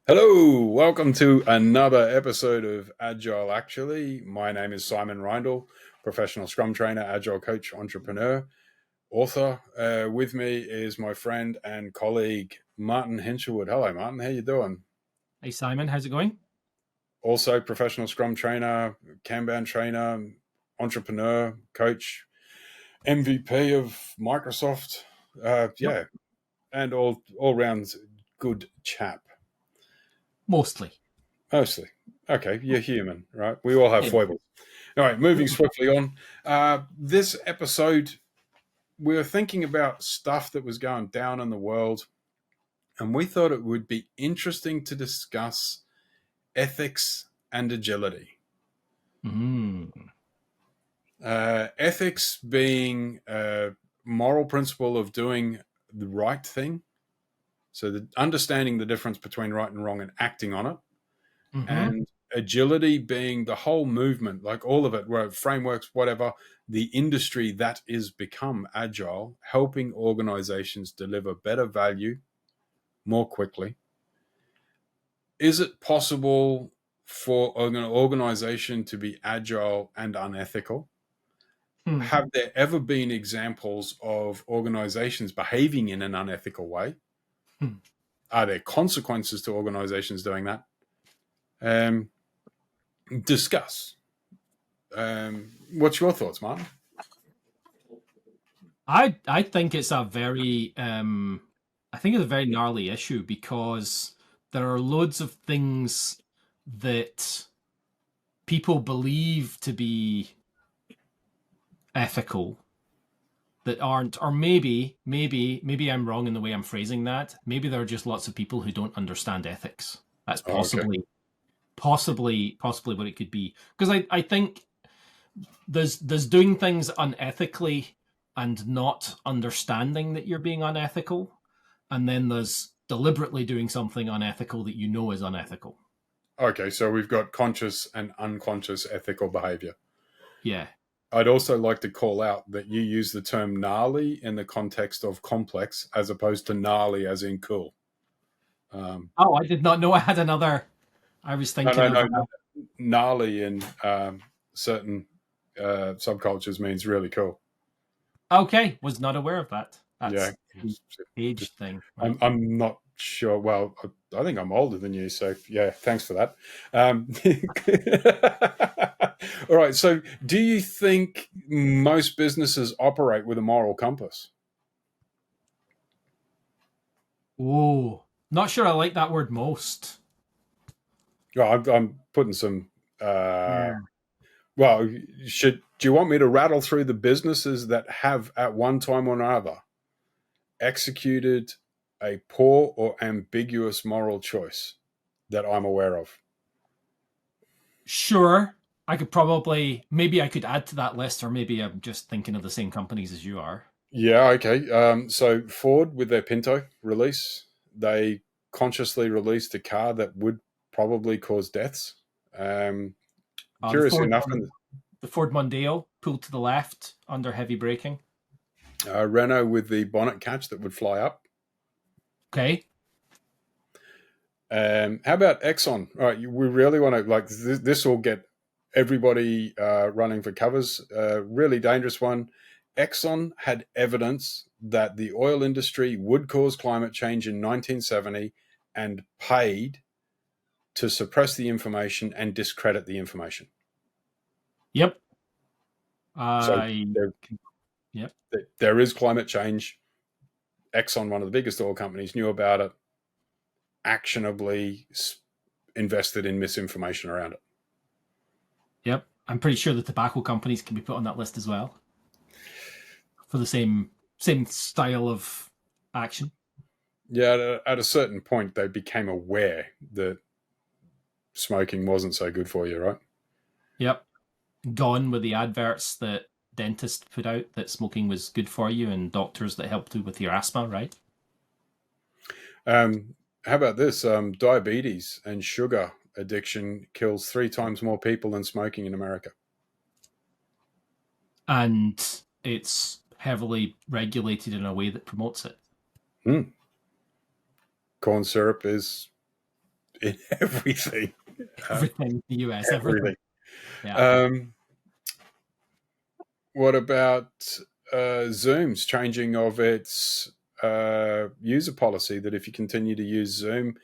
Hello, welcome to another episode of Agile Actually. My name is Simon Reindl, professional Scrum trainer, Agile coach, entrepreneur, author. With me is my friend and colleague Martin Hinshelwood. Hello, Martin. How you doing? Hey Simon, how's it going? Also, professional Scrum trainer, Kanban trainer, entrepreneur, coach, MVP of Microsoft. Yep. Yeah, and all round good chap. Mostly. Mostly. Okay, you're human, right? We all have Yeah. foibles. All right, moving swiftly on. This episode, we were thinking about stuff that was going down in the world, and we thought it would be interesting to discuss ethics and agility. Mm. Ethics being a moral principle of doing the right thing, so understanding the difference between right and wrong and acting on it, Mm-hmm. and agility being the whole movement, like all of it, where frameworks, whatever, the industry that is become agile, helping organizations deliver better value more quickly. Is it possible for an organization to be agile and unethical? Hmm. Have there ever been examples of organizations behaving in an unethical way? Hmm. Are there consequences to organizations doing that? Um, Discuss. What's your thoughts, Martin? I think it's a very I think it's a very gnarly issue because there are loads of things that people believe to be ethical that aren't, or maybe I'm wrong in the way I'm phrasing that. Maybe there are just lots of people who don't understand ethics. That's Oh, okay. possibly what it could be. Because I think there's doing things unethically and not understanding that you're being unethical, and then there's deliberately doing something unethical that you know is unethical. Okay, so we've got conscious and unconscious ethical behavior. Yeah. I'd also like to call out that you use the term gnarly in the context of complex as opposed to gnarly as in cool. Um, Oh, I did not know I had another. I was no, thinking no, of. no, no. Gnarly in certain subcultures means really cool. Okay, was not aware of that. Yeah, That's an age just thing, right? I'm not sure. Well, I think I'm older than you, so yeah. Thanks for that. All right. So, do you think most businesses operate with a moral compass? Oh, not sure I like that word most. Well, I'm putting some. Uh, Yeah. well, should do you want me to rattle through the businesses that have at one time or another executed a poor or ambiguous moral choice that I'm aware of? Sure. I could probably, maybe I could add to that list, or maybe I'm just thinking of the same companies as you are. Yeah, okay. So Ford with their Pinto release, they consciously released a car that would probably cause deaths. Um, The Curiously enough, in Ford Mondeo pulled to the left under heavy braking. Renault with the bonnet catch that would fly up. Okay. How about Exxon? All right, we really want to like this will get everybody running for covers. Really dangerous one. Exxon had evidence that the oil industry would cause climate change in 1970 and paid to suppress the information and discredit the information. Yep. So I. there, Yep. there is climate change. Exxon, one of the biggest oil companies, knew about it, actionably invested in misinformation around it. Yep. I'm pretty sure the tobacco companies can be put on that list as well for the same style of action. Yeah, at a certain point, they became aware that smoking wasn't so good for you, right? Yep. Gone with the adverts that dentists put out that smoking was good for you and doctors that helped you with your asthma, right? How about this? Diabetes and sugar addiction kills 3 times more people than smoking in America. And it's heavily regulated in a way that promotes it. Hmm. Corn syrup is in everything. Everything in the US, everything. Everything. Yeah. Um, what about Zoom's changing of its user policy that if you continue to use Zoom,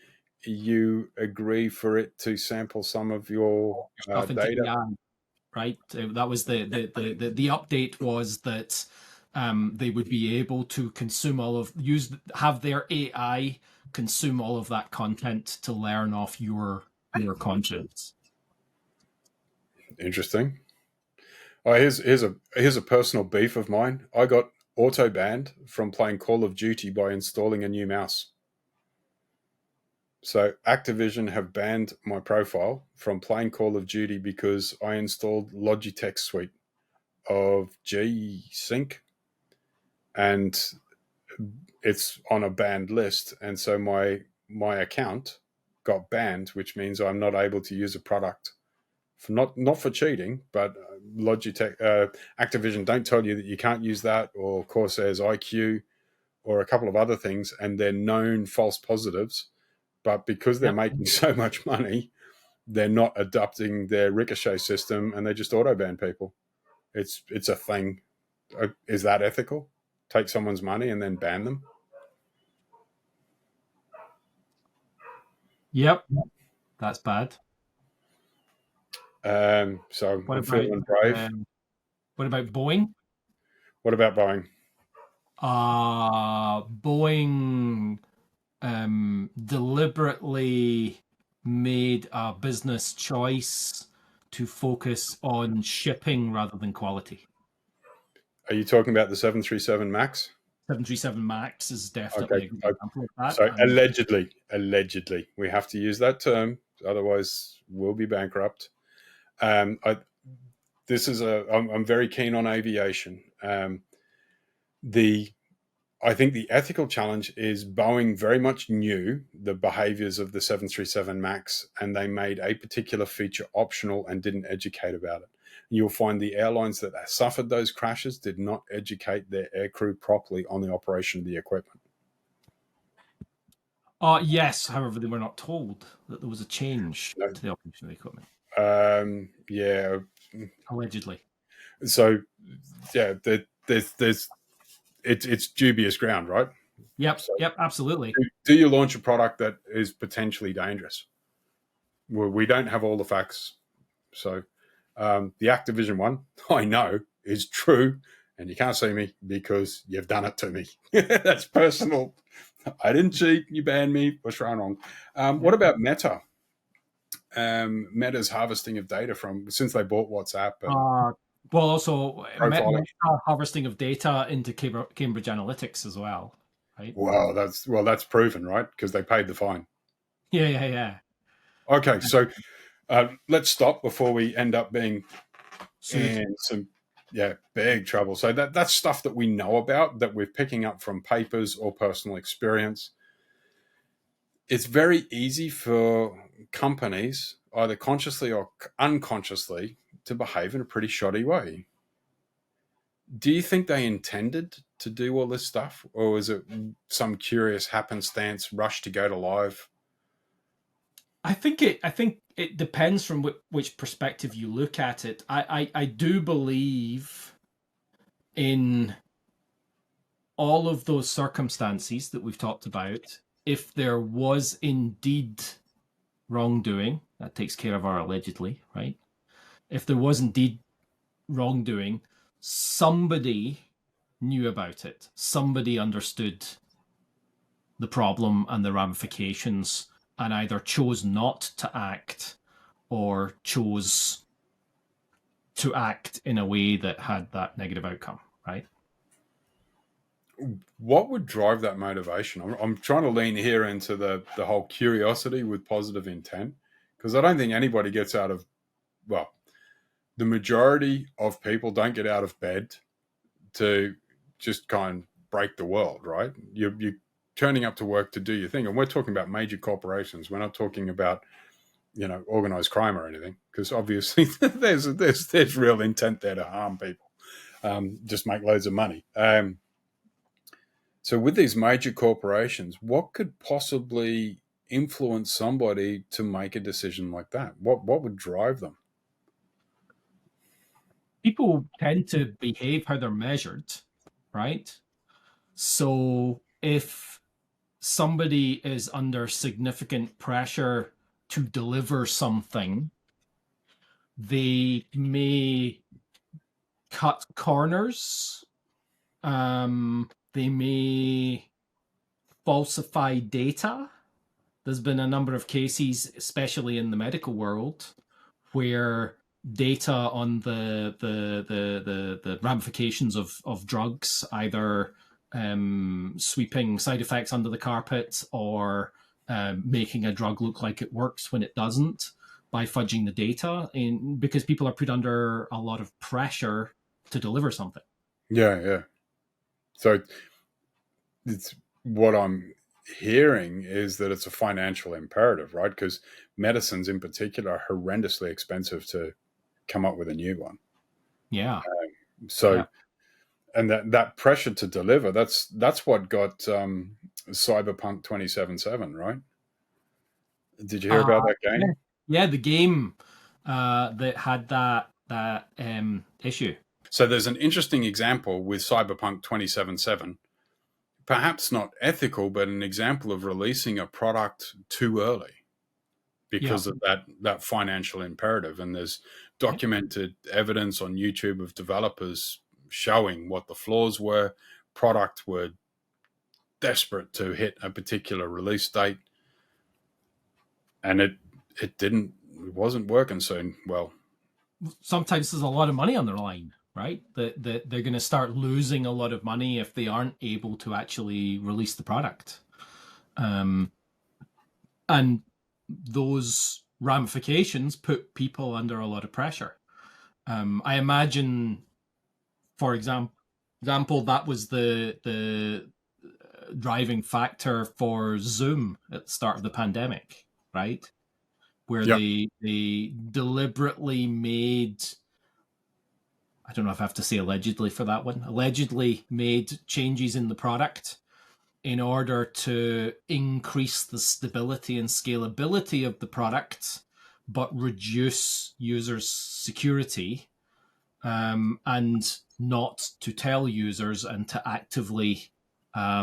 you agree for it to sample some of your Stuff into data? AI, right? That was the update was that they would be able to consume have their AI consume all of that content to learn off your content. Interesting. Oh, here's a personal beef of mine. I got auto banned from playing Call of Duty by installing a new mouse. So Activision have banned my profile from playing Call of Duty because I installed Logitech suite of G Sync, and it's on a banned list, and so my account got banned, which means I'm not able to use a product for not for cheating, but Logitech, Activision don't tell you that you can't use that, or Corsair's IQ, or a couple of other things, and they're known false positives. But because they're Yep. making so much money, they're not adapting their ricochet system, and they just auto ban people. It's a thing. Is that ethical? Take someone's money and then ban them? Yep. That's bad. So What I'm about feeling brave. um, what about Boeing? What about Boeing? Boeing deliberately made a business choice to focus on shipping rather than quality. Are you talking about the 737 Max? 737 Max is definitely Okay. a good example of that. So And allegedly, we have to use that term, otherwise we'll be bankrupt. I, I'm very keen on aviation. The I think the ethical challenge is Boeing very much knew the behaviors of the 737 MAX, and they made a particular feature optional and didn't educate about it. You'll find the airlines that suffered those crashes did not educate their aircrew properly on the operation of the equipment. yes, however, they were not told that there was a change No. to the operation of the equipment, Yeah. allegedly. So yeah, there's it's dubious ground, right? Yep, So yep, absolutely. do you launch a product that is potentially dangerous? Well, we don't have all the facts. So the Activision one, I know, is true, and you can't see me because you've done it to me. That's personal. I didn't cheat. You banned me. What's wrong? What Yep. about Meta? Meta's harvesting of data from since they bought WhatsApp and Uh, well, also profiling. harvesting of data into Cambridge Analytics as well, right? That's proven, right? Because they paid the fine. Yeah, yeah, yeah. Okay, so let's stop before we end up being Sued. in some big trouble. So that's stuff that we know about that we're picking up from papers or personal experience. It's very easy for companies, either consciously or unconsciously, to behave in a pretty shoddy way. Do you think they intended to do all this stuff, or is it some curious happenstance rush to go to live? I think it depends from which perspective you look at it. I do believe in all of those circumstances that we've talked about. If there was indeed wrongdoing, that takes care of our allegedly, right? If there was indeed wrongdoing, somebody knew about it. Somebody understood the problem and the ramifications and either chose not to act or chose to act in a way that had that negative outcome, right? What would drive that motivation? I'm trying to lean here into the whole curiosity with positive intent, because I don't think anybody gets out of, well, the majority of people don't get out of bed to just kind of break the world, right? You're turning up to work to do your thing. And we're talking about major corporations. We're not talking about, organized crime or anything, because obviously there's real intent there to harm people, just make loads of money. So with these major corporations, what could possibly influence somebody to make a decision like that? What would drive them? People tend to behave how they're measured, right? So if somebody is under significant pressure to deliver something, they may cut corners. They may falsify data. There's been a number of cases, especially in the medical world, where data on the ramifications of drugs, either sweeping side effects under the carpet or making a drug look like it works when it doesn't, by fudging the data, because people are put under a lot of pressure to deliver something. Yeah, yeah. So it's what I'm hearing is that it's a financial imperative, right? Because medicines in particular are horrendously expensive to come up with a new one. Yeah, So yeah. and that pressure to deliver, that's what got Cyberpunk 2077, right? Did you hear Uh, about that yeah, game? yeah. The game that had that issue. So there's an interesting example with Cyberpunk 2077, perhaps not ethical, but an example of releasing a product too early Yeah, because of that financial imperative. And there's yeah. documented evidence on YouTube of developers showing what the flaws were. Product were desperate to hit a particular release date, and it wasn't working so well. Sometimes there's a lot of money on their line, right? That they're going to start losing a lot of money if they aren't able to actually release the product. Um, and those ramifications put people under a lot of pressure. I imagine, for example, that was the driving factor for Zoom at the start of the pandemic, right? Where Yep. they deliberately made, I don't know if I have to say allegedly for that one, allegedly made changes in the product in order to increase the stability and scalability of the product, but reduce users' security, and not to tell users and to actively, I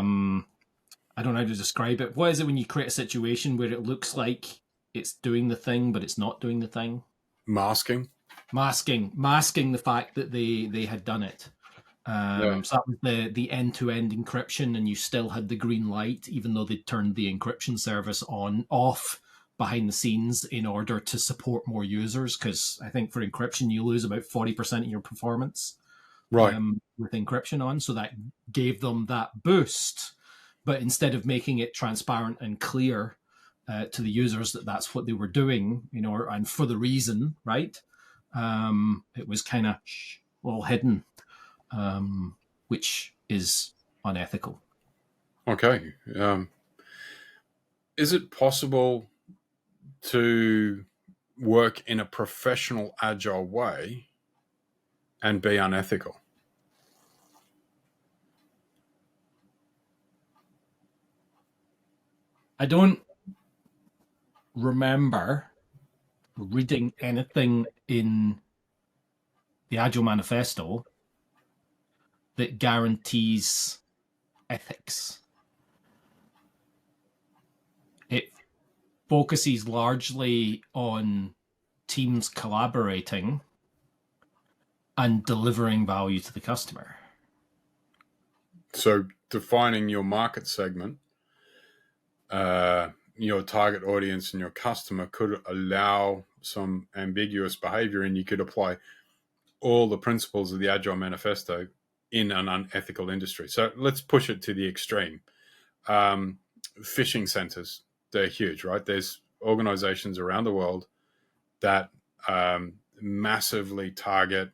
don't know how to describe it. What is it when you create a situation where it looks like it's doing the thing, but it's not doing the thing? Masking. Masking the fact that they had done it. Yeah. So that was the end-to-end encryption, and you still had the green light, even though they turned the encryption service off behind the scenes in order to support more users. Because I think for encryption, you lose about 40% of your performance Right. with encryption on. So that gave them that boost. But instead of making it transparent and clear to the users that that's what they were doing, and for the reason, right? It was kind of all hidden, which is unethical. Okay. Is it possible to work in a professional, agile way and be unethical? I don't remember reading anything in the Agile Manifesto that guarantees ethics. It focuses largely on teams collaborating and delivering value to the customer. So defining your market segment, your target audience, and your customer could allow some ambiguous behavior, and you could apply all the principles of the Agile Manifesto in an unethical industry. So let's push it to the extreme. Phishing centers, they're huge, right? There's organizations around the world that massively target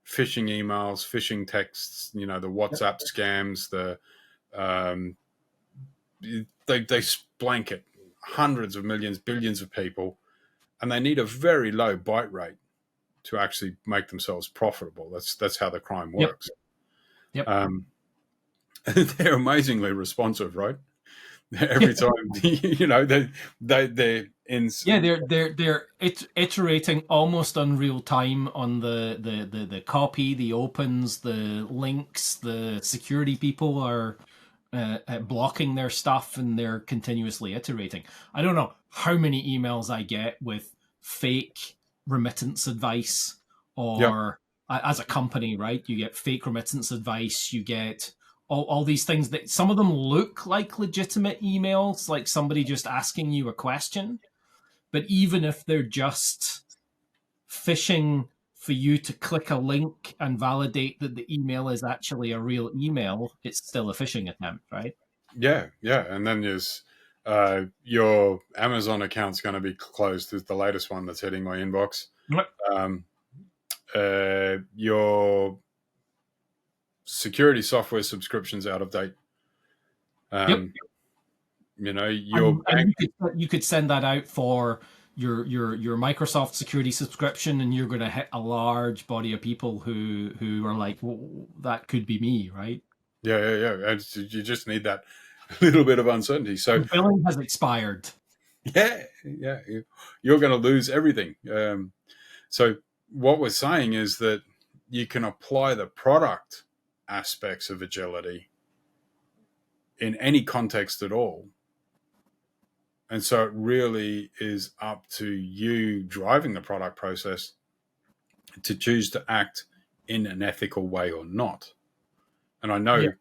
phishing emails, phishing texts, the Yep. WhatsApp scams, um, they blanket hundreds of millions, billions of people, and they need a very low bite rate to actually make themselves profitable. That's how the crime Yep. works. Yep. Um, they're amazingly responsive, right? every time. They're in. Yeah, they're iterating almost on real time on the copy, the opens, the links. The security people are blocking their stuff, and they're continuously iterating. I don't know how many emails I get with fake remittance advice, Yeah, or as a company, right? You get fake remittance advice. You get all these things that some of them look like legitimate emails, like somebody just asking you a question, but even if they're just phishing for you to click a link and validate that the email is actually a real email, it's still a phishing attempt, right? yeah. And then there's your Amazon account's going to be closed. Is the latest one that's hitting my inbox. Yep. Um, your security software subscription's out of date. Yep. Your And bank. you could send that out for your Microsoft security subscription, and you're going to hit a large body of people who are like, well, that could be me, right? Yeah. You just need that little bit of uncertainty. So The billing has expired. yeah, you're going to lose everything. So what we're saying is that you can apply the product aspects of agility in any context at all. And so it really is up to you driving the product process to choose to act in an ethical way or not. And I Yeah, know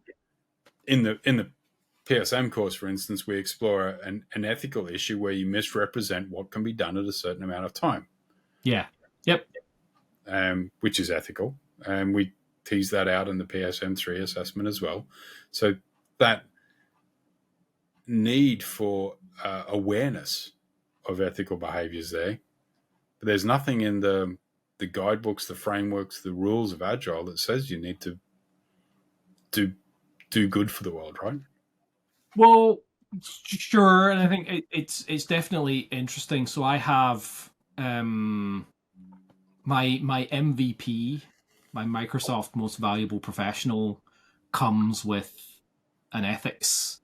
in the PSM course, for instance, we explore an ethical issue where you misrepresent what can be done at a certain amount of time, yeah, yep, which is ethical. And we tease that out in the PSM3 assessment as well. So that need for awareness of ethical behaviors there. But there's nothing in the guidebooks, the frameworks, the rules of Agile that says you need to do do good for the world, right? Well, sure, and I think it's definitely interesting. So I have my MVP, my Microsoft Most Valuable Professional, comes with an ethics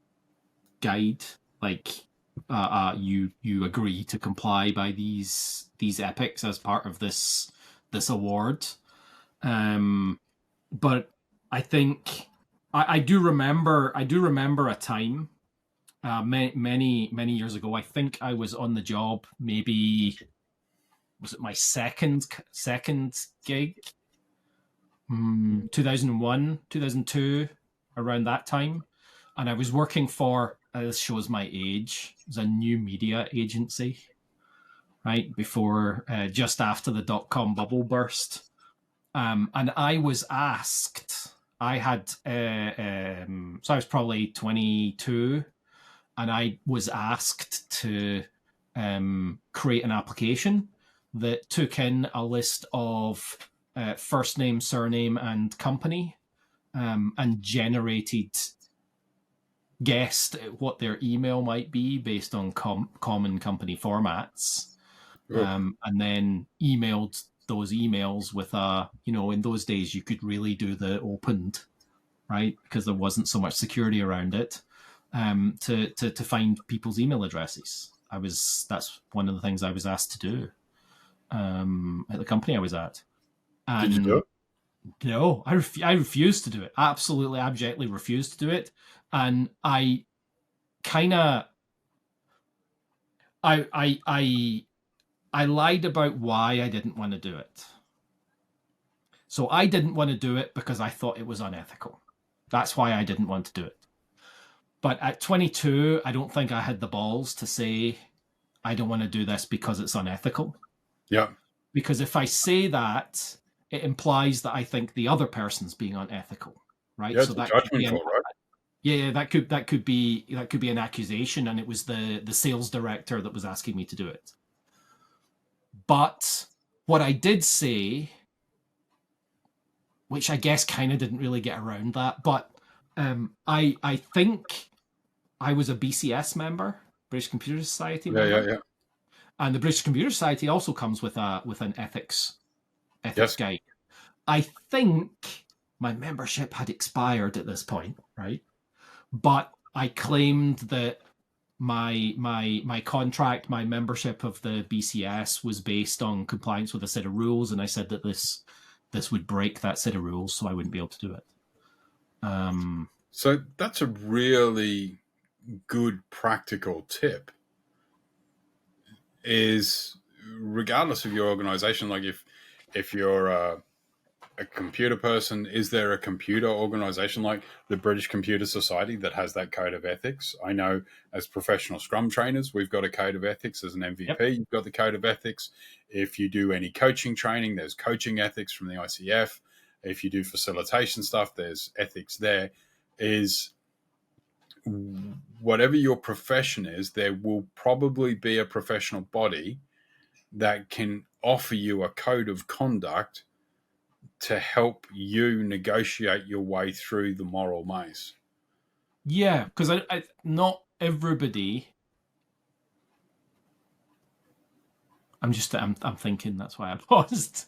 guide. Like, you agree to comply by these epics as part of this award. Um, but I think I do remember a time many years ago. I think I was on the job. Maybe was it my second gig? 2001, 2002, around that time, and I was working for. This shows my age. It was a new media agency, right before, just after the dot-com bubble burst. And I was asked. I had so I was probably 22, and I was asked to create an application that took in a list of first name, surname, and company, and generated guessed what their email might be based on common company formats, Oh, and then emailed those emails with in those days you could really do the opened, right? Because there wasn't so much security around it, to find people's email addresses. That's one of the things I was asked to do, at the company I was at. did you do And it? no, I refused to do it. Absolutely, abjectly refused to do it. And I kind of, I lied about why I didn't want to do it. So I didn't want to do it because I thought it was unethical. That's why I didn't want to do it. But at 22, I don't think I had the balls to say I don't want to do this because it's unethical. Yeah, Because if I say that, it implies that I think the other person's being unethical, right? yeah. So It's a that could be judgment call, right? yeah, that could be an accusation, and it was the sales director that was asking me to do it. But what I did say, which I guess kind of didn't really get around that, but I think I was a BCS member, British Computer Society member, Yeah. and the British Computer Society also comes with an ethics Yes. guide. I think my membership had expired at this point, right? But I claimed that my contract, my membership of the BCS was based on compliance with a set of rules, and I said that this would break that set of rules, so I wouldn't be able to do it. So that's a really good practical tip. Is regardless of your organization, like if you're a computer person, is there a computer organization like the British Computer Society that has that code of ethics? I know as professional Scrum trainers, we've got a code of ethics. As an MVP, Yep. you've got the code of ethics. If you do any coaching training, there's coaching ethics from the ICF. If you do facilitation stuff, there's ethics there. Is whatever your profession is, there will probably be a professional body that can offer you a code of conduct to help you negotiate your way through the moral maze. Yeah, because I not everybody. I'm thinking. That's why I paused.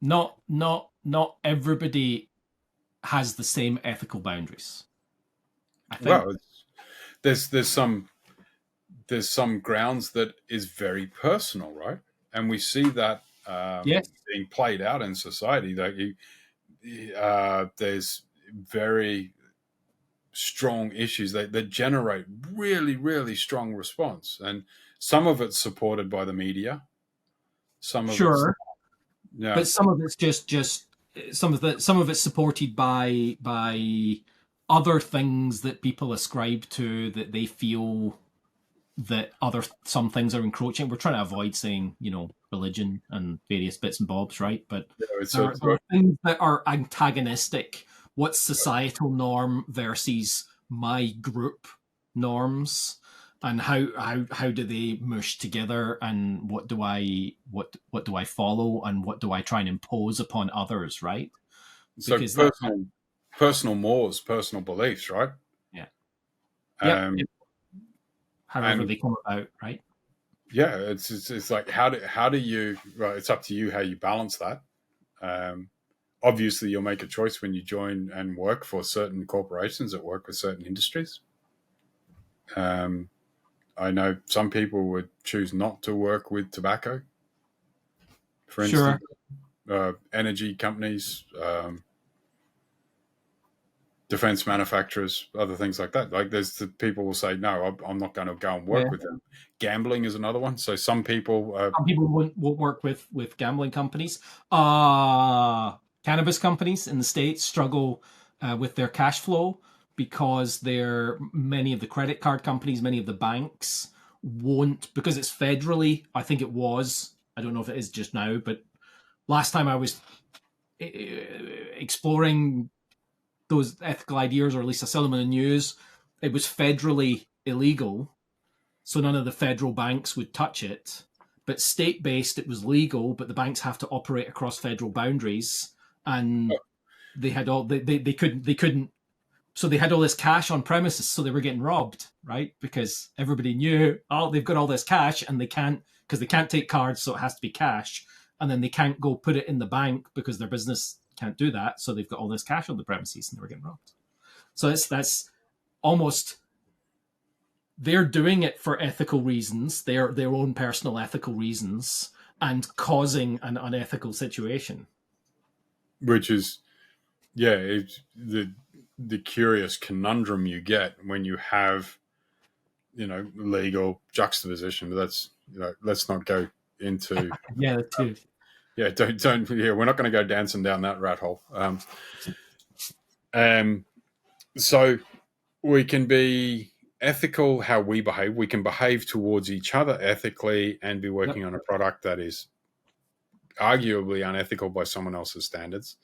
Not everybody has the same ethical boundaries. I think. Well, there's some grounds that is very personal, right? And we see that Yes. being played out in society. That there's very strong issues that generate really, really strong response, and some of it's supported by the media, some of it's Sure, yeah. but some of it's just some of it's supported by other things that people ascribe to that they feel that other some things are encroaching. We're trying to avoid saying, religion and various bits and bobs, right? But It's there are things that are antagonistic. What's societal norm versus my group norms, and how do they mush together, and what do I follow, and what do I try and impose upon others, right? so Because that personal mores, personal beliefs, right? yeah, yep, Um, yep, however and they come about, right? yeah, it's like how do you? Well, it's up to you how you balance that. Um, Obviously, you'll make a choice when you join and work for certain corporations that work with certain industries. Um, I know some people would choose not to work with tobacco, for Sure. instance, energy companies, defense manufacturers, other things like that. Like there's the people will say, no, I'm not going to go and Yeah. work with them. Gambling is another one. So some people, Some people won't work with gambling companies. Cannabis companies in the States struggle with their cash flow because many of the credit card companies, many of the banks won't, because it's federally. I think it was. I don't know if it is just now, but last time I was exploring those ethical ideas, or at least I saw them in the news, it was federally illegal, so none of the federal banks would touch it. But state based, it was legal, but the banks have to operate across federal boundaries, and they had all they couldn't. So they had all this cash on premises, so they were getting robbed, right? Because everybody knew, oh, they've got all this cash, and they can't, because they can't take cards, so it has to be cash, and then they can't go put it in the bank because their business can't do that, so they've got all this cash on the premises, and they were getting robbed. So that's almost, they're doing it for ethical reasons, their own personal ethical reasons, and causing an unethical situation. which is, yeah, it's the curious conundrum you get when you have, legal juxtaposition. But that's, let's not go into, Yeah, too. yeah, don't, yeah, we're not going to go dancing down that rat hole. Um, so we can be ethical how we behave. We can behave towards each other ethically and be Yep. working on a product that is arguably unethical by someone else's standards.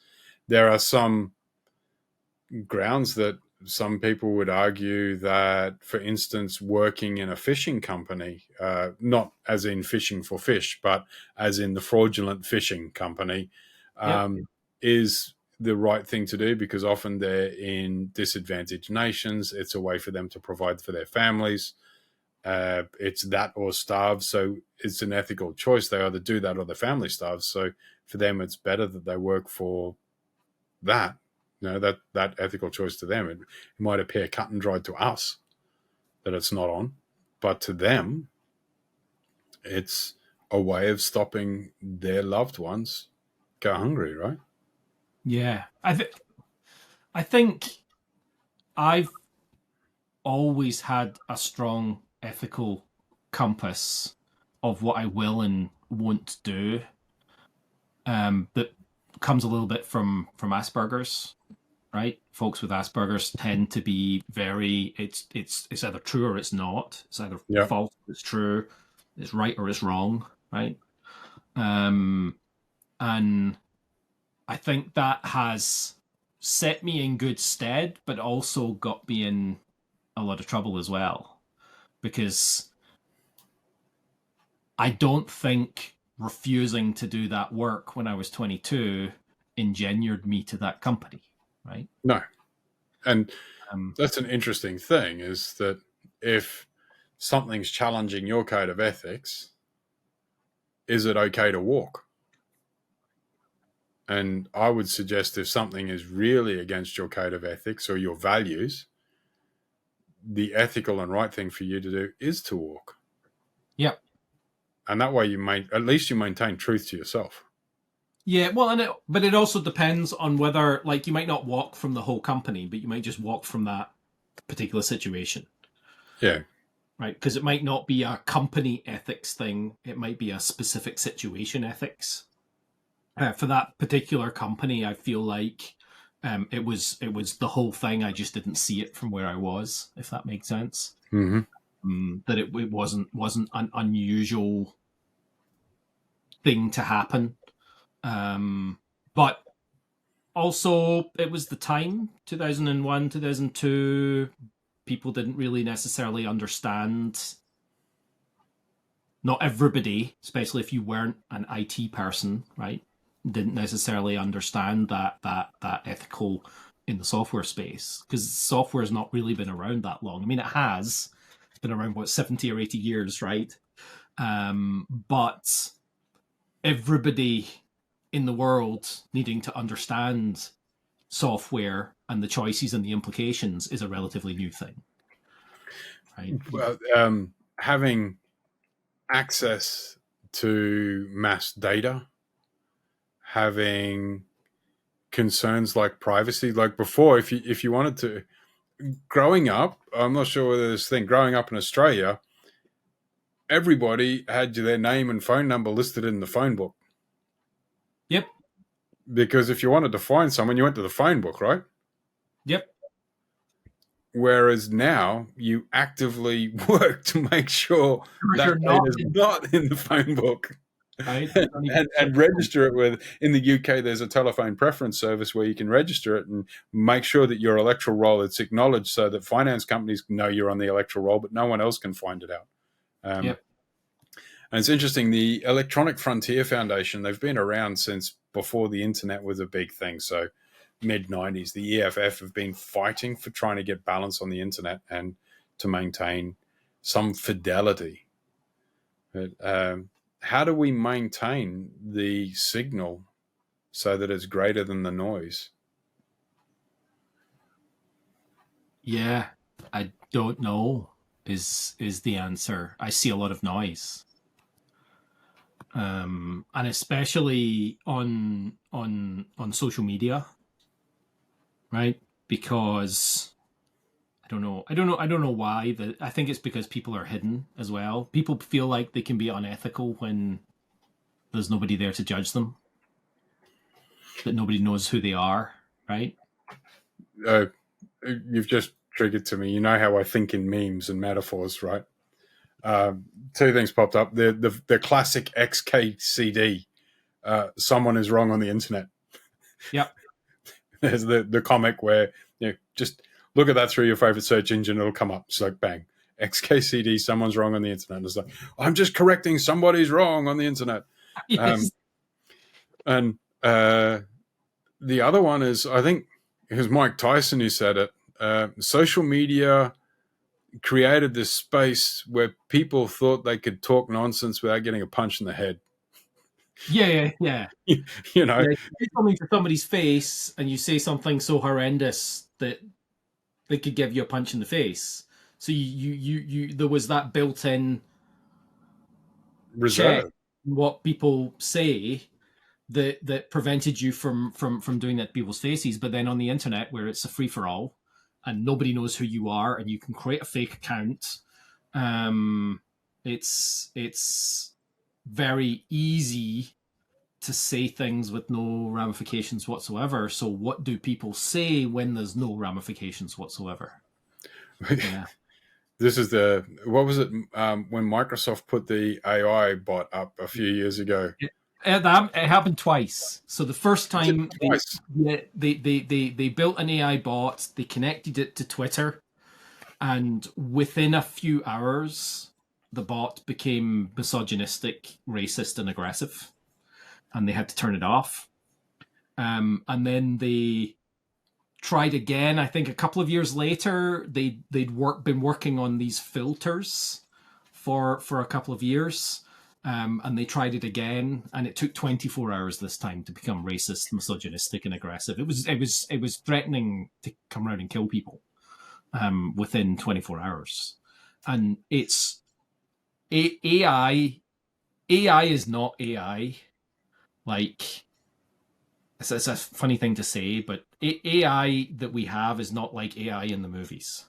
There are some grounds that some people would argue that, for instance, working in a fishing company, not as in fishing for fish, but as in the fraudulent fishing company, Yep. is the right thing to do because often they're in disadvantaged nations. It's a way for them to provide for their families. It's that or starve. So it's an ethical choice. They either do that or the family starves. So for them, it's better that they work for that. That ethical choice to them. It might appear cut and dried to us that it's not on. but to them, it's a way of stopping their loved ones go hungry, right? Yeah. I think I've always had a strong ethical compass of what I will and won't do. That comes a little bit from Asperger's, right? Folks with Asperger's tend to be very it's either true or it's not. It's either Yeah. false or it's true. It's right or it's wrong, right? Um, and I think that has set me in good stead, but also got me in a lot of trouble as well because I don't think refusing to do that work when I was 22 engendered me to that company, right? No. And Um, that's an interesting thing, is that if something's challenging your code of ethics, is it okay to walk? And I would suggest if something is really against your code of ethics or your values, the ethical and right thing for you to do is to walk. yeah, And that way at least you maintain truth to yourself. yeah. Well, but it also depends on whether, like, you might not walk from the whole company, but you might just walk from that particular situation, Yeah. right? Because it might not be a company ethics thing; it might be a specific situation ethics. For that particular company, I feel like it was the whole thing. I just didn't see it from where I was, if that makes sense. Mm-hmm. That it wasn't an unusual thing to happen. But also, it was the time 2001, 2002. People didn't really necessarily understand. Not everybody, especially if you weren't an IT person, right, didn't necessarily understand that ethical in the software space because software has not really been around that long. I mean, it has. It's been around what 70 or 80 years, right? But everybody in the world needing to understand software and the choices and the implications is a relatively new thing, right? Well, having access to mass data, having concerns like privacy, like before, if you wanted to, growing up, I'm not sure whether this thing, growing up in Australia, everybody had their name and phone number listed in the phone book. Yep. Because if you wanted to find someone, you went to the phone book, right? Yep. Whereas now you actively work to make sure that You're data not is not in the phone book. right. You don't even And register it with, in the UK there's a telephone preference service where you can register it and make sure that your electoral roll, it's acknowledged so that finance companies know you're on the electoral roll, but no one else can find it out. Yep. And it's interesting, the Electronic Frontier Foundation, they've been around since before the internet was a big thing. So mid 90s, the EFF have been fighting for trying to get balance on the internet and to maintain some fidelity. But, how do we maintain the signal so that it's greater than the noise? Yeah, I don't know is the answer. I see a lot of noise. And especially on social media, right? Because I don't know why. I think it's because people are hidden as well. People feel like they can be unethical when there's nobody there to judge them, that nobody knows who they are, right? Uh, you've just triggered to me. You know how I think in memes and metaphors, right? Two things popped up. The classic XKCD. Someone is wrong on the internet. Yep. There's the comic where just look at that through your favorite search engine, it'll come up. It's like bang, XKCD. Someone's wrong on the internet. It's like I'm just correcting somebody's wrong on the internet. Yes. And the other one is, I think it was Mike Tyson who said it. Social media created this space where people thought they could talk nonsense without getting a punch in the head. Yeah, yeah, yeah. you know, Yeah, you say something to somebody's face and you say something so horrendous that they could give you a punch in the face. So there was that built-in check Reserve. what people say that prevented you from doing that to people's faces. But then on the internet, where it's a free for all, and nobody knows who you are, and you can create a fake account, it's very easy to say things with no ramifications whatsoever. So what do people say when there's no ramifications whatsoever? Yeah. This is what was it when Microsoft put the AI bot up a few years ago? It happened twice. So the first Is it time twice? they built an AI bot, they connected it to Twitter, and within a few hours, the bot became misogynistic, racist, and aggressive, and they had to turn it off. And then they tried again. I think a couple of years later, been working on these filters for a couple of years. And they tried it again, and it took 24 hours this time to become racist, misogynistic, and aggressive. It was threatening to come around and kill people within 24 hours. And it's AI. AI is not AI. Like, it's a funny thing to say, but AI that we have is not like AI in the movies,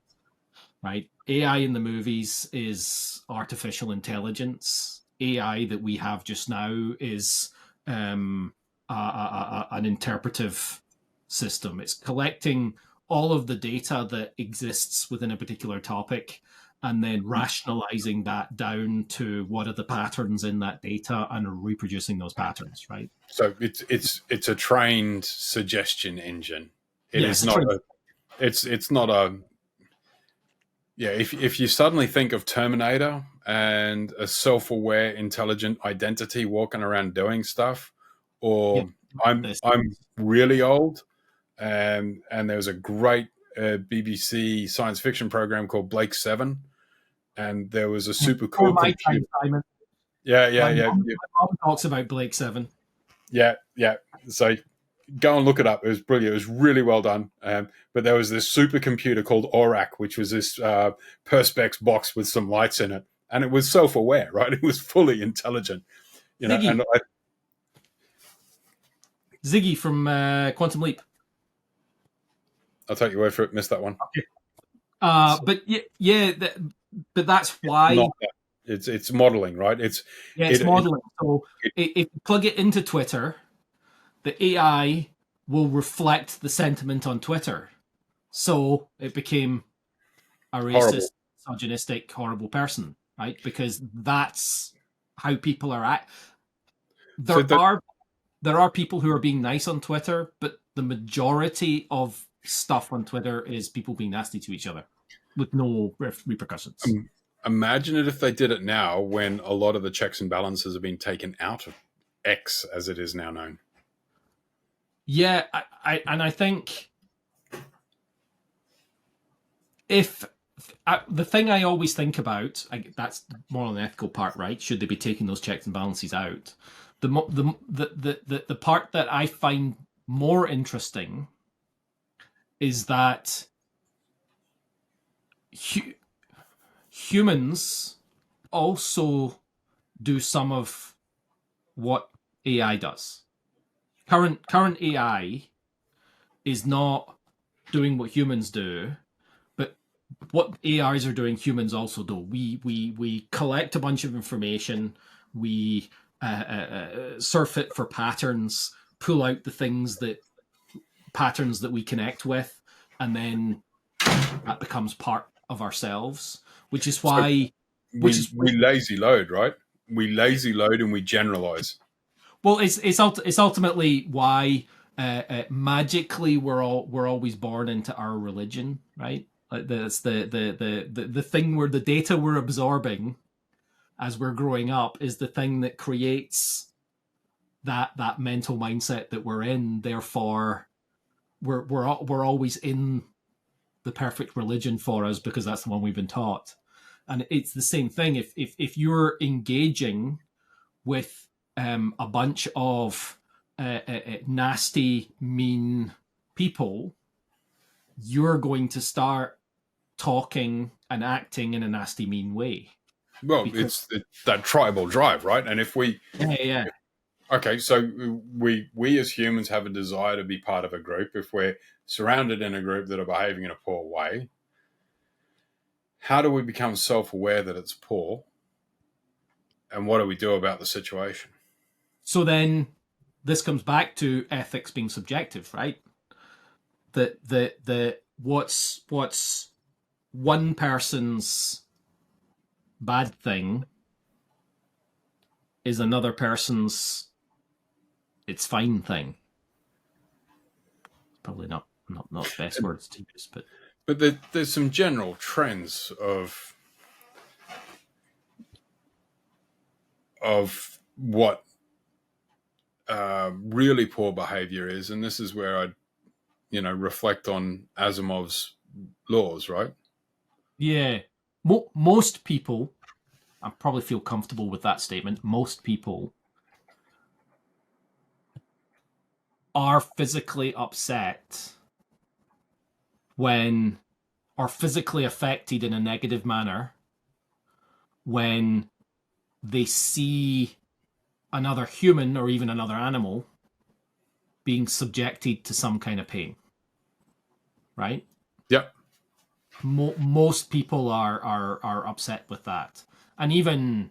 right? AI in the movies is artificial intelligence. AI that we have just now is an interpretive system. It's collecting all of the data that exists within a particular topic and then rationalizing that down to what are the patterns in that data and reproducing those patterns, right? So it's a trained suggestion engine. It Yes, is a not trend. a it's not a yeah. If you suddenly think of Terminator and a self-aware, intelligent identity walking around doing stuff, Yeah, or this. I'm really old, and there was a great BBC science fiction program called Blake Seven, and there was a super For cool my time, computer. Simon. Yeah, yeah, My yeah, mom, yeah, my mom talks about Blake Seven. yeah, yeah. So go and look it up. It was brilliant. It was really well done. But there was this supercomputer called ORAC, which was this perspex box with some lights in it, and it was self-aware, right? It was fully intelligent, Ziggy, And Ziggy from Quantum Leap. I'll take your word for it. Missed that one. But yeah, but that's It's why. not that. It's modeling, right? Yeah, it's It, it, modeling. So it if you plug it into Twitter, the AI will reflect the sentiment on Twitter. So it became a horrible. racist, misogynistic, horrible person, right? Because that's how people are at. So There that are there are people who are being nice on Twitter, but the majority of stuff on Twitter is people being nasty to each other with no repercussions. imagine it if they did it now, when a lot of the checks and balances have been taken out of X, as it is now known. Yeah, I think if the thing I always think about, that's more on the ethical part, right? Should they be taking those checks and balances out? The part that I find more interesting is that hu- humans also do some of what AI does. Current AI is not doing what humans do, but what AIs are doing, humans also do. We collect a bunch of information, we surf it for patterns, pull out the things that patterns that we connect with, and then that becomes part of ourselves. Which is So why, which we is we lazy load, right? We lazy load and we generalize. well, it's ultimately why magically we're always born into our religion, right? Like that's the thing where the data we're absorbing as we're growing up is the thing that creates that mental mindset that we're in. Therefore, we're always in the perfect religion for us because that's the one we've been taught. And it's the same thing. If you're engaging with a bunch of nasty, mean people, you're going to start talking and acting in a nasty, mean way. Well, Because it's that tribal drive, right? And if we yeah. okay, so we as humans have a desire to be part of a group. If we're surrounded in a group that are behaving in a poor way, how do we become self-aware that it's poor, and what do we do about the situation? So then this comes back to ethics being subjective, right? The what's one person's bad thing is another person's it's fine thing. Probably not best words to use, But there's some general trends of what really poor behavior is, and this is where I, reflect on Asimov's laws, right? yeah. Most people, I probably feel comfortable with that statement. Most people are physically upset when, or physically affected in a negative manner when they see another human or even another animal being subjected to some kind of pain, right? Yep. Most people are upset with that, and even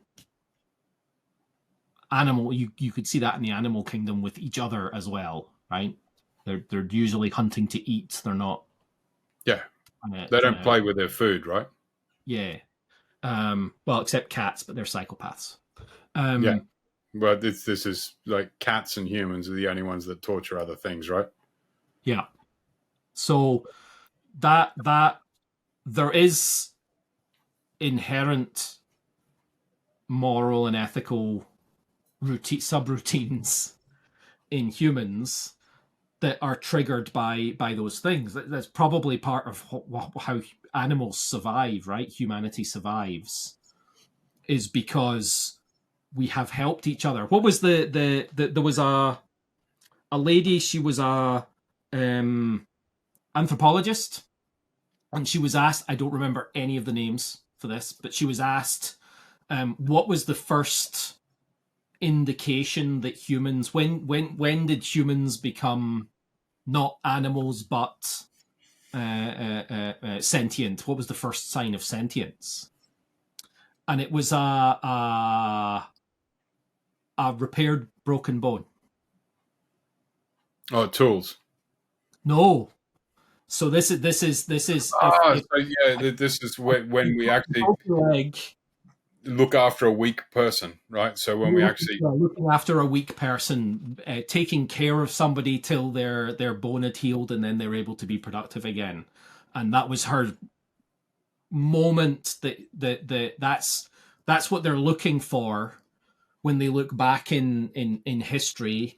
animal you could see that in the animal kingdom with each other as well, right? They're usually hunting to eat. They're not Yeah. They trying don't to play with their food, right? yeah. Well, except cats, but they're psychopaths. Yeah. Um, Well, this is like cats and humans are the only ones that torture other things, right? yeah. So that there is inherent moral and ethical routine subroutines in humans that are triggered by those things. That's probably part of how animals survive, right? Humanity survives is because we have helped each other. What was the there was a lady, she was a um anthropologist, and she was asked, I don't remember any of the names for this, but she was asked what was the first indication that humans when did humans become not animals but sentient? What was the first sign of sentience? And it was a repaired broken bone. Oh, tools. No. So this is Ah, if so yeah, this is when you we actually broke your leg, look after a weak person, right? So when we you're actually, looking after a weak person, taking care of somebody till their bone had healed, and then they're able to be productive again. And that was her moment. That's what they're looking for when they look back in history,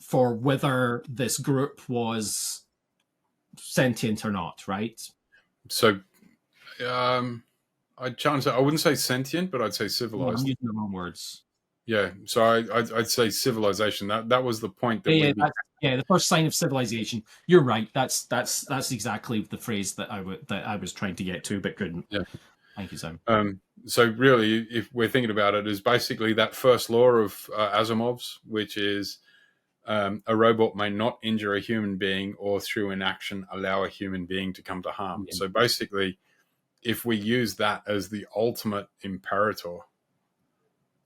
for whether this group was sentient or not. Right? so I'd challenge that. I wouldn't say sentient, but I'd say Yeah, I'm civilized. using the wrong words. Yeah, so I'd say civilization. That was the point that Yeah, we yeah, became. the first sign of civilization. You're right. That's exactly the phrase that I was trying to get to, but couldn't. Yeah. Thank you, Sam. So really, if we're thinking about it, is basically that first law of Asimov's, which is a robot may not injure a human being or through inaction allow a human being to come to harm. Yeah. So basically, if we use that as the ultimate imperator,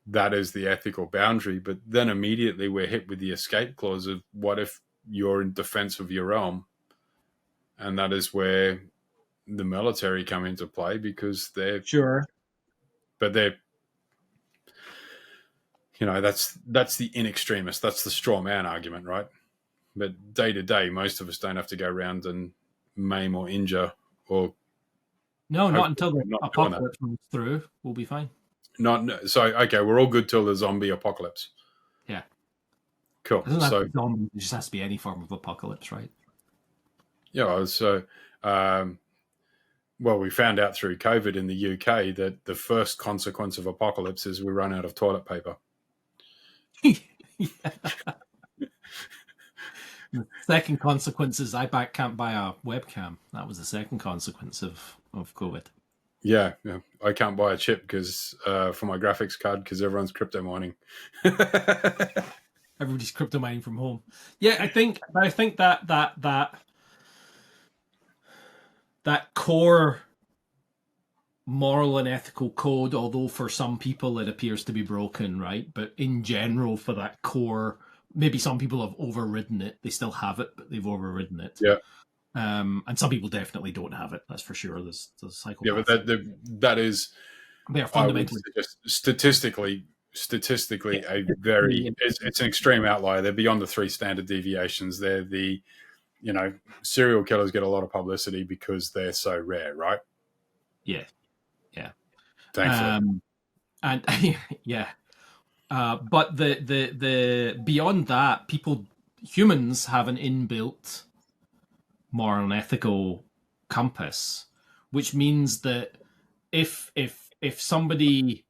that is the ethical boundary. But then immediately we're hit with the escape clause of what if you're in defense of your realm? And that is where the military come into play because Sure. they're that's the in extremis, that's the straw man argument, right? But day to day, most of us don't have to go around and maim or injure or No, not hopefully until the not doing that. apocalypse comes through. We'll be fine. Not so okay. We're all good till the zombie apocalypse. Yeah. Cool. It doesn't have to So be zombies. It just has to be any form of apocalypse, right? yeah, so well, we found out through COVID in the UK that the first consequence of apocalypse is we run out of toilet paper. Yeah. The second consequence is can't buy a webcam. That was the second consequence of of COVID. Yeah, yeah. I can't buy a chip because for my graphics card because everyone's crypto mining. Everybody's crypto mining from home. Yeah, I think that core moral and ethical code, although for some people it appears to be broken, right? But in general, for that core, maybe some people have overridden it. They still have it, but they've overridden it. Yeah, And some people definitely don't have it. That's for sure. There's yeah, but psychopaths. that is, They are I would fundamentally suggest, statistically a very, it's an extreme outlier. They're beyond the three standard deviations. They're the, serial killers get a lot of publicity because they're so rare, right? yeah, yeah. Thankfully. And yeah. But the beyond that, humans have an inbuilt moral and ethical compass, which means that if somebody,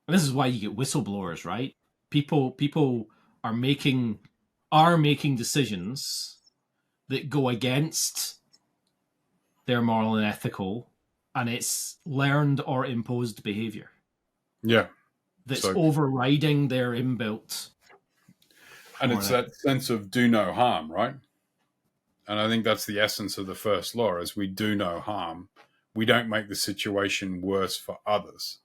and this is why you get whistleblowers, right? People are making decisions that go against their moral and ethical, and it's learned or imposed behavior Yeah. that's So, overriding their inbuilt and moral it's and that sense of do no harm, right? And I think that's the essence of the first law is we do no harm. We don't make the situation worse for others.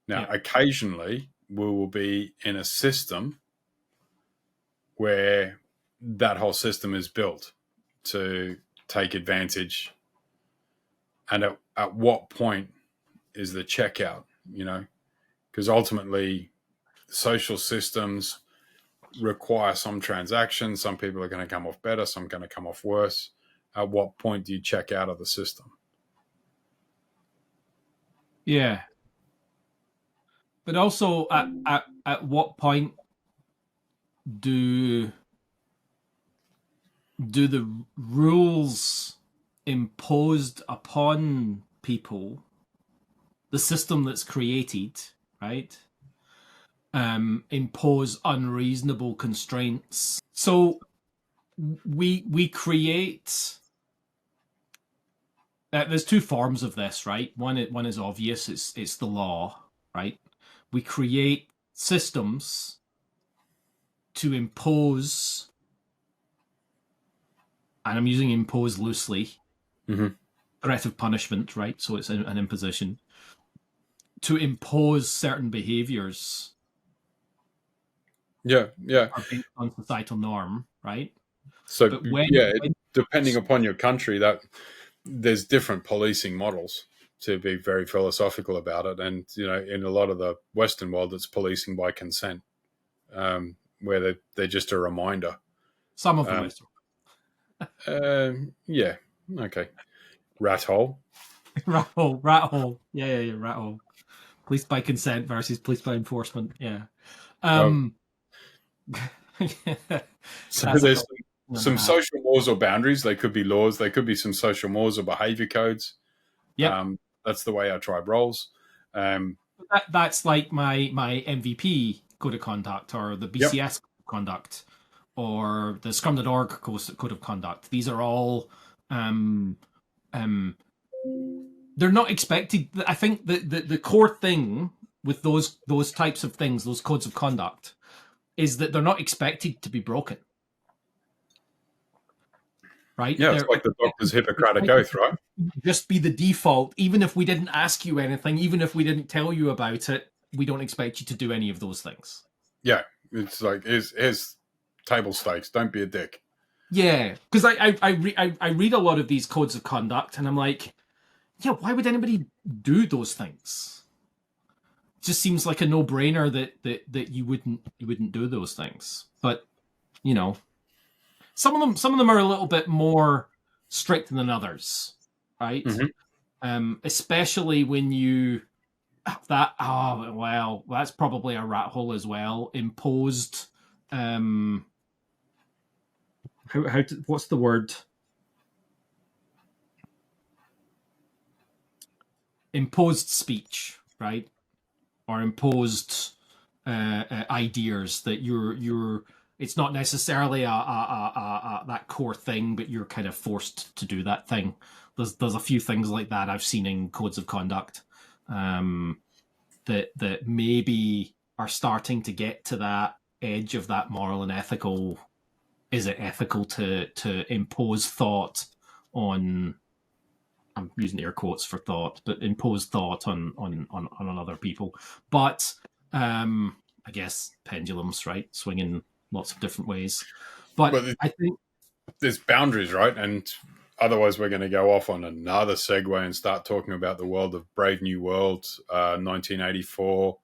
Now, yeah, occasionally we will be in a system where that whole system is built to take advantage. And at what point is the checkout, Because ultimately, social systems require some transactions. Some people are going to come off better, some are going to come off worse. At what point do you check out of the system? yeah. But also, at what point do the rules imposed upon people, the system that's created, right, impose unreasonable constraints? So we create. There's two forms of this, right? One is obvious. It's the law, right? We create systems to impose, and I'm using impose loosely, Mm-hmm. threat of punishment, right? So it's an imposition to impose certain behaviors Yeah, yeah. are based on societal norm, right? So But yeah, depending upon your country, that there's different policing models. To be very philosophical about it, and in a lot of the Western world, it's policing by consent, where they're just a reminder. some of the Um, Western yeah, okay. Rat hole. rat hole, yeah, rat hole. Police by consent versus police by enforcement, yeah. Well, Um, so there's classical. some social laws or boundaries. They could be laws. They could be some social laws or behavior codes. Yep, That's the way our tribe rolls. Um, that's like my MVP code of conduct or the yep. BCS code of conduct or the Scrum.org code of conduct. These are all um, um, they're not expected. I think the core thing with those types of things, those codes of conduct, is that they're not expected to be broken. Right? Yeah, it's They're like the doctor's Hippocratic oath, right? just be the default. Even if we didn't ask you anything, even if we didn't tell you about it, we don't expect you to do any of those things. Yeah, it's like here's table stakes. Don't be a dick. Yeah, because I read a lot of these codes of conduct, and I'm like, yeah, why would anybody do those things? It just seems like a no brainer that you wouldn't do those things. But you know, some of them are a little bit more strict than others, right? Mm-hmm. Especially when you that well, that's probably a rat hole as well. Imposed, what's the word? Imposed speech, right? Or imposed ideas that you're. It's not necessarily that core thing, but you're kind of forced to do that thing. there's a few things like that I've seen in codes of conduct, that maybe are starting to get to that edge of that moral and ethical. Is it ethical to impose thought on? I'm using air quotes for thought, but impose thought on other people. But I guess pendulums, right, swing in lots of different ways. But But I think, there's boundaries, right? And otherwise, we're going to go off on another segue and start talking about the world of Brave New World, 1984,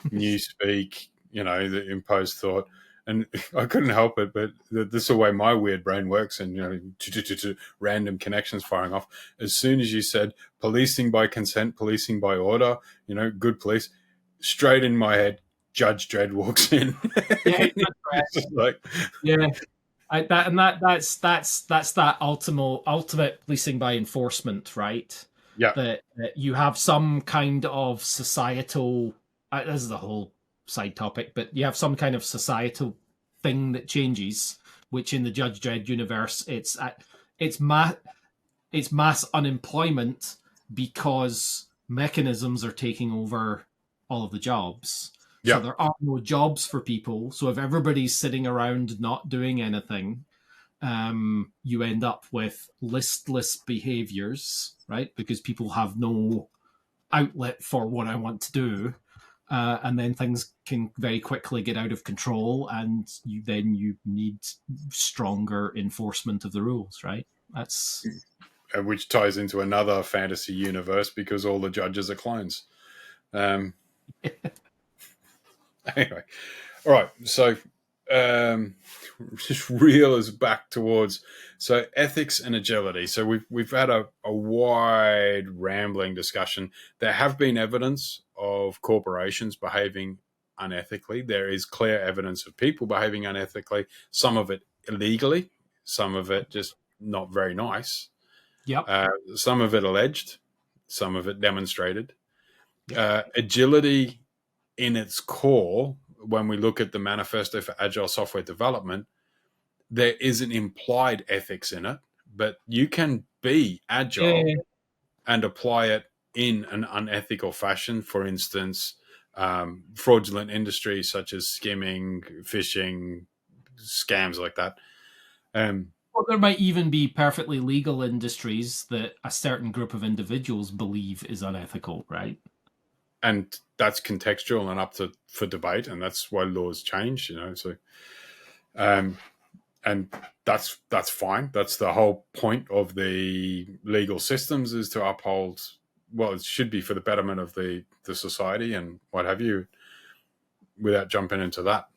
Newspeak, the imposed thought. And I couldn't help it, but this is the way my weird brain works, and random connections firing off. As soon as you said policing by consent, policing by order, good police, straight in my head, Judge Dredd walks in. yeah, It's just like, yeah, that's that ultimate policing by enforcement, right? yeah, That you have some kind of societal. This is a whole side topic, but you have some kind of societal thing that changes, which in the Judge Dredd universe, it's mass unemployment because mechanisms are taking over all of the jobs. So yeah. there are no jobs for people. So if everybody's sitting around not doing anything, you end up with listless behaviors, right? Because people have no outlet for what I want to do. And then things can very quickly get out of control, and you need stronger enforcement of the rules, right? That's Which ties into another fantasy universe because all the judges are clones. Um, anyway, all right. So just reel us back towards ethics and agility. So we've had a wide rambling discussion. There have been evidence of corporations behaving unethically. There is clear evidence of people behaving unethically. Some of it illegally. Some of it just not very nice. yep, Some of it alleged. Some of it demonstrated. yep, Agility in its core, when we look at the manifesto for agile software development, there is an implied ethics in it, but you can be agile yeah. and apply it in an unethical fashion. For instance, fraudulent industries such as skimming, phishing, scams like that. Well, there might even be perfectly legal industries that a certain group of individuals believe is unethical, right? And that's contextual and up for debate, and that's why laws change. So um, and that's fine. That's the whole point of the legal systems, is to uphold. Well, it should be for the betterment of the society and what have you. Without jumping into that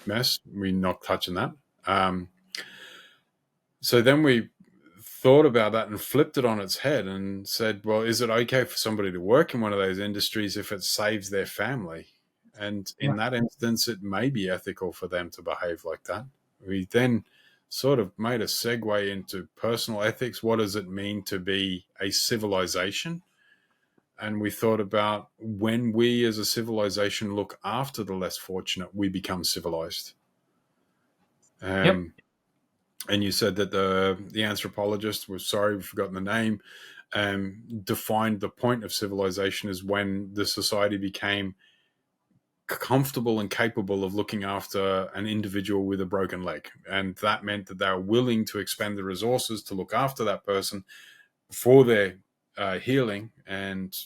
mess, we're not touching that. So then we thought about that and flipped it on its head and said, well, is it okay for somebody to work in one of those industries if it saves their family? And Yeah. in that instance, it may be ethical for them to behave like that. We then sort of made a segue into personal ethics. What does it mean to be a civilization? And we thought about when we as a civilization look after the less fortunate, we become civilized. Yep. Um, and you said that the anthropologist, we're sorry we've forgotten the name, defined the point of civilization as when the society became comfortable and capable of looking after an individual with a broken leg. And that meant that they were willing to expend the resources to look after that person for their healing, and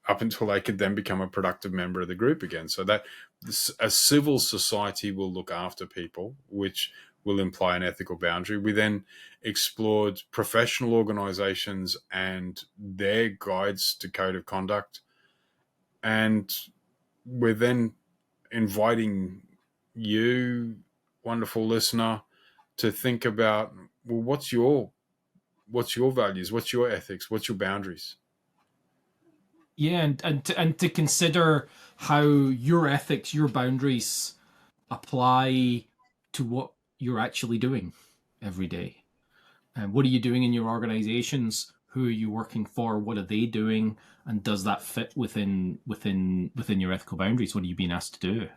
up until they could then become a productive member of the group again. So that a civil society will look after people, which will imply an ethical boundary. We then explored professional organizations and their guides to code of conduct. And we're then inviting you, wonderful listener, to think about, well, what's your values, what's your ethics, what's your boundaries? Yeah, and to consider how your ethics, your boundaries apply to what you're actually doing every day. And what are you doing in your organizations? Who are you working for? What are they doing? And does that fit within your ethical boundaries? What are you being asked to do?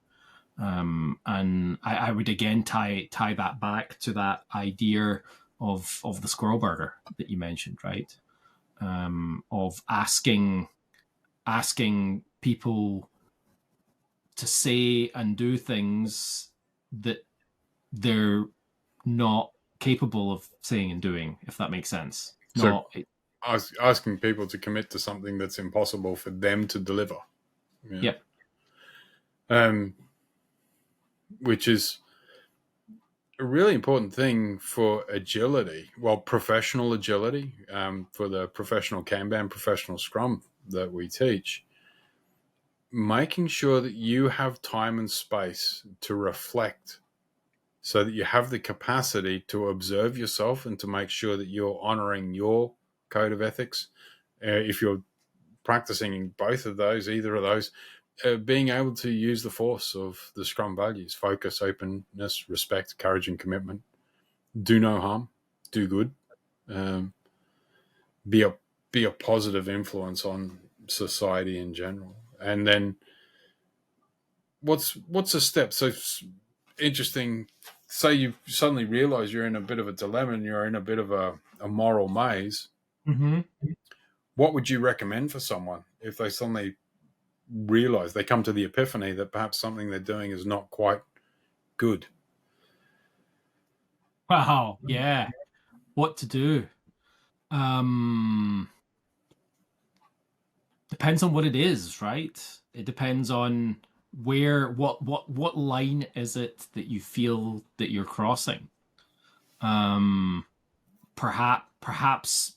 And I would again tie that back to that idea of the squirrel burger that you mentioned, right? Of asking people to say and do things that they're not capable of saying and doing, if that makes sense. So Not asking people to commit to something that's impossible for them to deliver. Yeah. Yep. Which is a really important thing for agility. Well, professional agility, for the professional Kanban, professional Scrum that we teach, making sure that you have time and space to reflect so that you have the capacity to observe yourself and to make sure that you're honoring your code of ethics. If you're practicing in both of those, either of those, being able to use the force of the Scrum values: focus, openness, respect, courage, and commitment. Do no harm, do good, be a positive influence on society in general. And then what's a step? So interesting. Say you suddenly realize you're in a bit of a dilemma and you're in a bit of a moral maze. Mm-hmm. What would you recommend for someone if they suddenly realize, they come to the epiphany that perhaps something they're doing is not quite good? Wow. Yeah. What to do? Depends on what it is, right? It depends on what line is it that you feel that you're crossing. Um, perhaps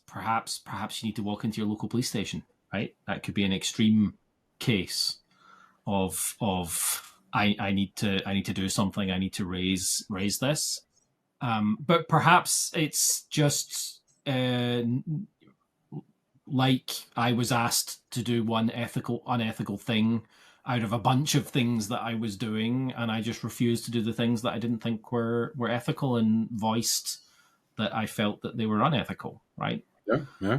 you need to walk into your local police station, right? That could be an extreme case of I need to do something. I need to raise this. But perhaps it's just like I was asked to do one unethical thing out of a bunch of things that I was doing, and I just refused to do the things that I didn't think were ethical, and voiced that I felt that they were unethical, right? Yeah, yeah.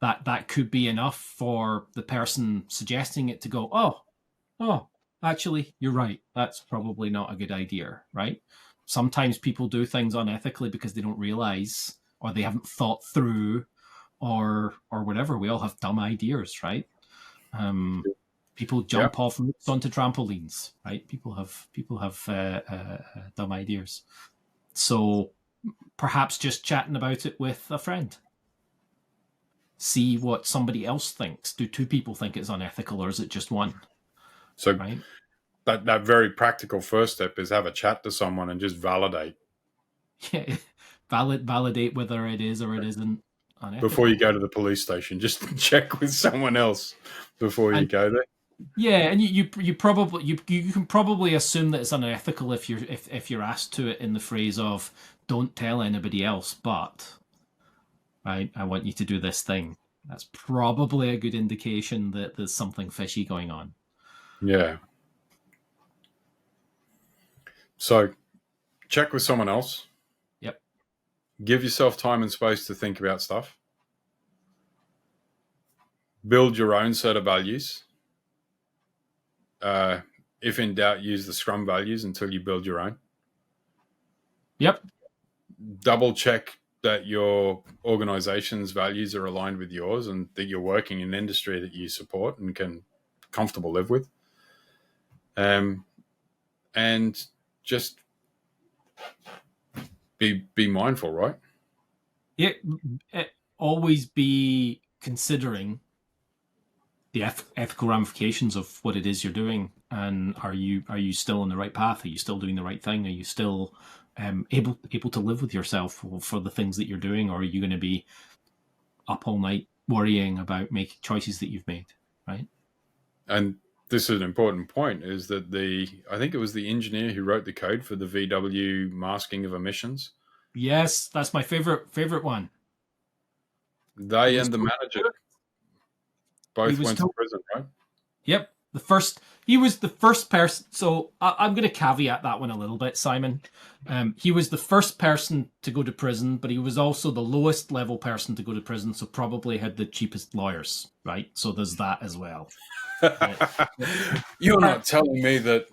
That could be enough for the person suggesting it to go, oh, actually, you're right. That's probably not a good idea, right? Sometimes people do things unethically because they don't realize, or they haven't thought through, or whatever. We all have dumb ideas, right? People Yeah. jump off roofs onto trampolines, right? People have dumb ideas. So perhaps just chatting about it with a friend. See what somebody else thinks. Do two people think it's unethical, or is it just one? So right? that very practical first step is have a chat to someone and just validate Yeah, validate whether it is or it isn't before you unethical. go to the police station. Just check with someone else before you And go there. yeah, and you probably you can probably assume that it's unethical if you're asked to it in the phrase of "Don't tell anybody else," but right, I want you to do this thing. That's probably a good indication that there's something fishy going on. Yeah. So check with someone else. Yep. Give yourself time and space to think about stuff. Build your own set of values. If in doubt, use the Scrum values until you build your own. Yep. Double check that your organization's values are aligned with yours and that you're working in an industry that you support and can comfortable live with. And just be mindful, right? Yeah. Always be considering the ethical ramifications of what it is you're doing, and are you still on the right path? Are you still doing the right thing? Are you still able to live with yourself for the things that you're doing, or are you going to be up all night worrying about making choices that you've made, right? And this is an important point: is that I think it was the engineer who wrote the code for the VW masking of emissions. Yes, that's my favorite one. He They was and the told, manager he both was went to told prison, right? Yep, He was the first person. So I'm going to caveat that one a little bit, Simon. He was the first person to go to prison, but he was also the lowest level person to go to prison, so probably had the cheapest lawyers, right? So there's that as well. You're not telling me that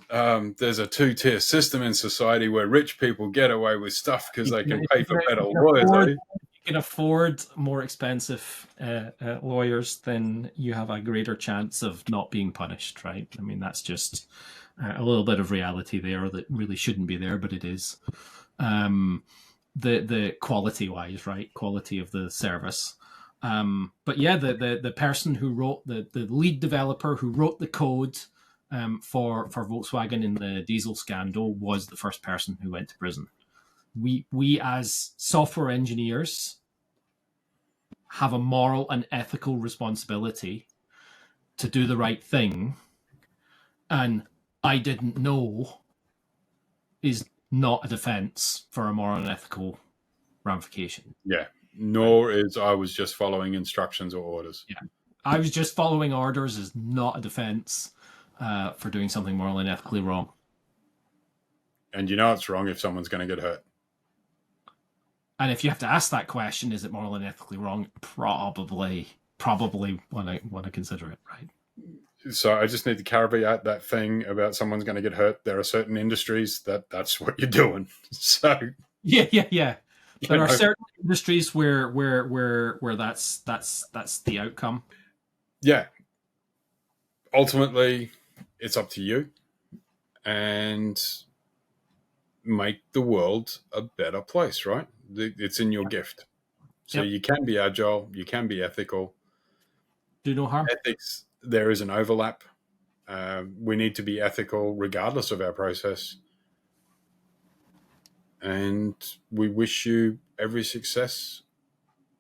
there's a two-tier system in society where rich people get away with stuff because they can pay for better lawyers, eh? You can afford more expensive lawyers, then you have a greater chance of not being punished, right? I mean, that's just a little bit of reality there that really shouldn't be there, but it is. The quality wise, right? Quality of the service. But yeah, the person who wrote the lead developer who wrote the code for Volkswagen in the diesel scandal was the first person who went to prison. We as software engineers have a moral and ethical responsibility to do the right thing, and I didn't know is not a defense for a moral and ethical ramification. Yeah, nor is I was just following instructions or orders. Yeah, I was just following orders is not a defense for doing something morally and ethically wrong. And you know it's wrong if someone's going to get hurt. And if you have to ask that question, is it morally and ethically wrong? Probably when I consider it, right? So I just need to caveat that thing about someone's going to get hurt. There are certain industries that's what you're doing. So yeah. There are certain industries where that's the outcome. Yeah. Ultimately, it's up to you, and make the world a better place, right? It's in your gift. So you can be agile, you can be ethical. Do no harm. Ethics, there is an overlap. We need to be ethical regardless of our process. And we wish you every success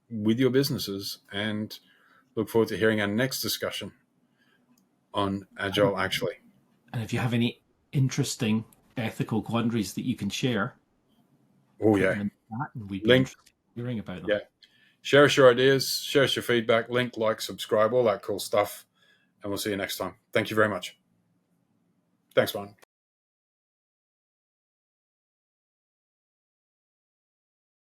with your businesses, and look forward to hearing our next discussion on Agile actually. And if you have any interesting ethical quandaries that you can share, we'd be interested in hearing about them. Yeah. Share us your ideas, share us your feedback, link, like, subscribe, all that cool stuff. And we'll see you next time. Thank you very much. Thanks, man.